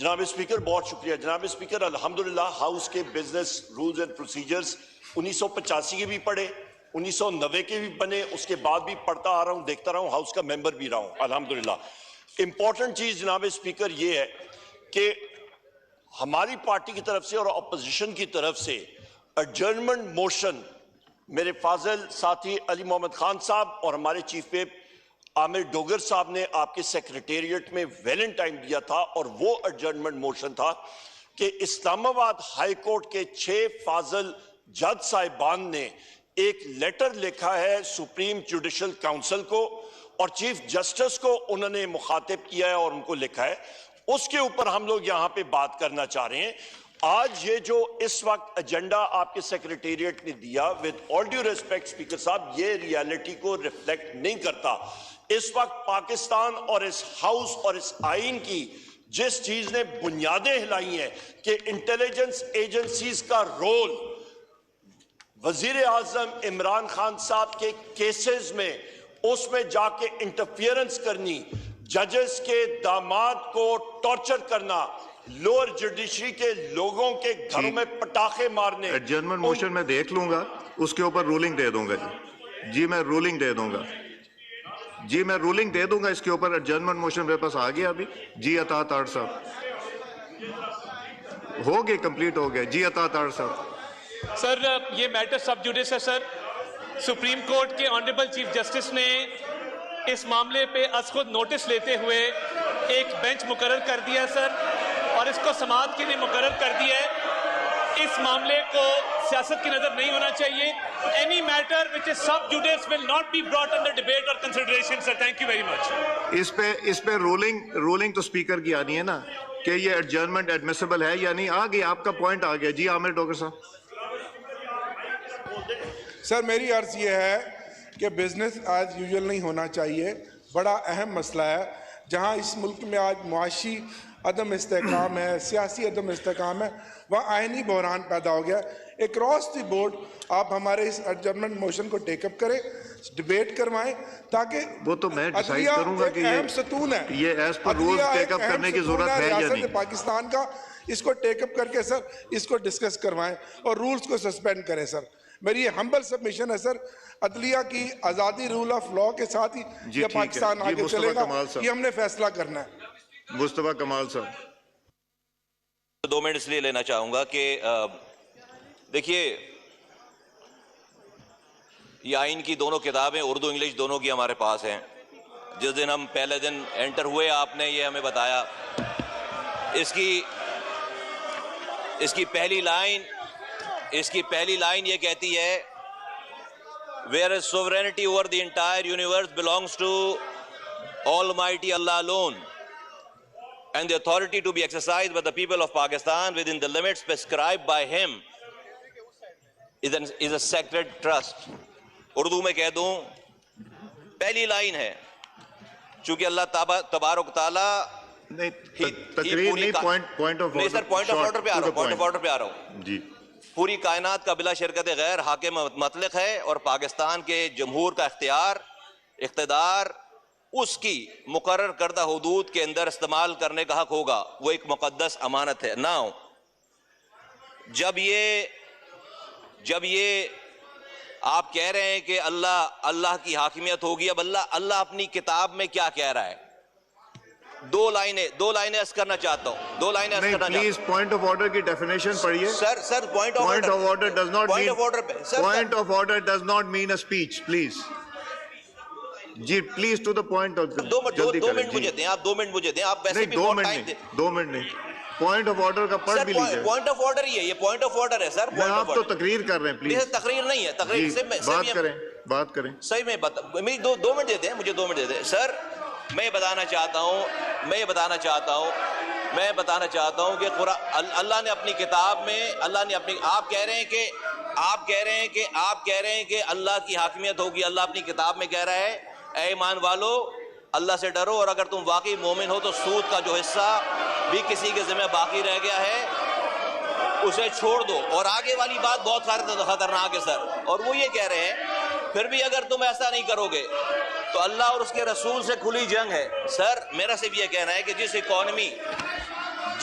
جناب اسپیکر بہت شکریہ. جناب اسپیکر الحمدللہ ہاؤس کے بزنس رولز اینڈ پروسیجرز 1985 کے بھی پڑھے, 1990 کے بھی بنے, اس کے بعد بھی پڑھتا آ رہا ہوں, دیکھتا رہا ہوں, ہاؤس کا ممبر بھی رہا ہوں الحمدللہ. امپورٹنٹ چیز جناب اسپیکر یہ ہے کہ ہماری پارٹی کی طرف سے اور اپوزیشن کی طرف سے ایڈجرنمنٹ موشن میرے فاضل ساتھی علی محمد خان صاحب اور ہمارے چیف ویپ عامر ڈوگر صاحب نے آپ کے سیکریٹریٹ میں ویلنٹائن دیا تھا, اور وہ ایڈجرنمنٹ موشن تھا کہ اسلام آباد ہائی کورٹ کے 6 فاضل جج صاحبان نے ایک لیٹر لکھا ہے سپریم جوڈیشل کاؤنسل کو, اور چیف جسٹس کو انہوں نے مخاطب کیا ہے اور ان کو لکھا ہے. اس کے اوپر ہم لوگ یہاں پہ بات کرنا چاہ رہے ہیں. آج یہ جو اس وقت ایجنڈا آپ کے سیکریٹریٹ نے دیا, with all due respect speaker صاحب, یہ ریالٹی کو ریفلیکٹ نہیں کرتا. اس وقت پاکستان اور اس ہاؤس اور اس آئین کی جس چیز نے بنیادیں ہلائی ہیں کہ انٹیلیجنس ایجنسیز کا رول وزیر اعظم عمران خان صاحب کے کیسز میں اس میں جا کے انٹرفیئرنس کرنی, ججز کے داماد کو ٹارچر کرنا, لوور جوڈیشری کے لوگوں کے گھروں میں پٹاخے مارنے. ایڈجرنمنٹ موشن میں دیکھ لوں گا, اس کے اوپر رولنگ دے دوں گا. جی میں رولنگ دے دوں گا. جی میں رولنگ دے دوں گا اس کے اوپر. ایڈجرنمنٹ موشن میرے پاس آ گیا ابھی. جی عطا طاہر صاحب ہو گئے, کمپلیٹ ہو گئے. جی عطا طاہر صاحب. سر یہ میٹر سب جوڈیس ہے سر. سپریم کورٹ کے آنریبل چیف جسٹس نے اس معاملے پہ از خود نوٹس لیتے ہوئے ایک بینچ مقرر کر دیا سر, اور اس کو سماعت کے لیے مقرر کر دیا ہے. اس معاملے کو سیاست کی نظر نہیں ہونا چاہیے. Any matter which is sub judice will not be brought under debate or consideration, sir. Thank you very much. اس پہ رولنگ تو اسپیکر کی آنی ہے نا کہ یہ ایڈجرنمنٹ ایڈمیسیبل ہے یا نہیں. آ گیا آپ کا پوائنٹ آ گیا. جی عامر ڈوگر صاحب. سر میری عرض یہ ہے کہ بزنس آج یوزول نہیں ہونا چاہیے. بڑا اہم مسئلہ ہے جہاں اس ملک میں آج معاشی عدم استحکام ہے, سیاسی عدم استحکام ہے, وہاں آئینی بحران پیدا ہو گیا. اکراس دی بورڈ آپ ہمارے اس ایڈجرنمنٹ موشن کو ٹیک اپ کریں, ڈیبیٹ کروائیں, تاکہ وہ تو میں ڈیسائیڈ کروں گا کہ اہم ستون ہے, یہ ایز پر رولز ٹیک اپ کرنے کی ضرورت ہے یا نہیں. ریاست پاکستان کا اس کو ٹیک اپ کر کے سر اس کو ڈسکس کروائیں اور رولز کو سسپینڈ کریں. سر میری یہ ہمبل سبمیشن ہے سر. عدلیہ کی آزادی, رول آف لاء کے ساتھ ہی یہ پاکستان آگے چلے گا, یہ ہم نے فیصلہ کرنا ہے. مصطفیٰ کمال صاحب. 2 منٹ اس لیے لینا چاہوں گا کہ دیکھیے یہ آئین کی دونوں کتابیں اردو انگلش دونوں کی ہمارے پاس ہیں. جس دن ہم پہلے دن انٹر ہوئے آپ نے یہ ہمیں بتایا. اس کی پہلی لائن یہ کہتی ہے whereas sovereignty over the entire universe belongs to Almighty Allah alone, and the authority to be exercised by the people of Pakistan within the limits prescribed by him is a sacred trust. Urdu میں کہہ دوں, پہلی line ہے چونکہ اللہ تبارک تعالیٰ تقریر نہیں, پوائنٹ آف نہیں سر, پوائنٹ آف آرڈر پہ آ رہا ہوں. جی پوری کائنات کا بلا شرکت غیر حاکم مطلق ہے, اور پاکستان کے جمہور کا اقتدار اس کی مقرر کردہ حدود کے اندر استعمال کرنے کا حق ہوگا. وہ ایک مقدس امانت ہے. ناؤ جب یہ آپ کہہ رہے ہیں کہ اللہ کی حاکمیت ہوگی, اب اللہ اپنی کتاب میں کیا کہہ رہا ہے؟ 2 لائنیں عرض کرنا چاہتا ہوں. 2 لائنیں عرض کرنا چاہتا ہوں. پلیز پوائنٹ آف آرڈر کی ڈیفینیشن پڑھیے. Sir point of order does not mean a speech. Please جی please to the point. 2 minute مجھے دیں آپ. 2 منٹ مجھے دیں آپ. ویسے بھی 2 منٹ نہیں. پوائنٹ آف آرڈر کا پڑھ بھی لیجیے. پوائنٹ آف آرڈر ہی ہے, یہ پوائنٹ آف آرڈر ہے سر. آپ تو تقریر کر رہے ہیں. پلیز تقریر نہیں ہے, تقریر بات کریں. صحیح میں 2 منٹ دیتے ہیں مجھے. 2 منٹ دیتے ہیں سر. میں بتانا چاہتا ہوں کہ اللہ نے اپنی کتاب میں آپ کہہ رہے ہیں کہ اللہ کی حاکمیت ہوگی. اللہ اپنی کتاب میں کہہ رہا ہے اے ایمان والو اللہ سے ڈرو, اور اگر تم واقعی مومن ہو تو سود کا جو حصہ بھی کسی کے ذمہ باقی رہ گیا ہے اسے چھوڑ دو. اور آگے والی بات بہت خطرناک ہے سر, اور وہ یہ کہہ رہے ہیں پھر بھی اگر تم ایسا نہیں کرو گے تو اللہ اور اس کے رسول سے کھلی جنگ ہے. سر میرا صرف یہ کہنا ہے کہ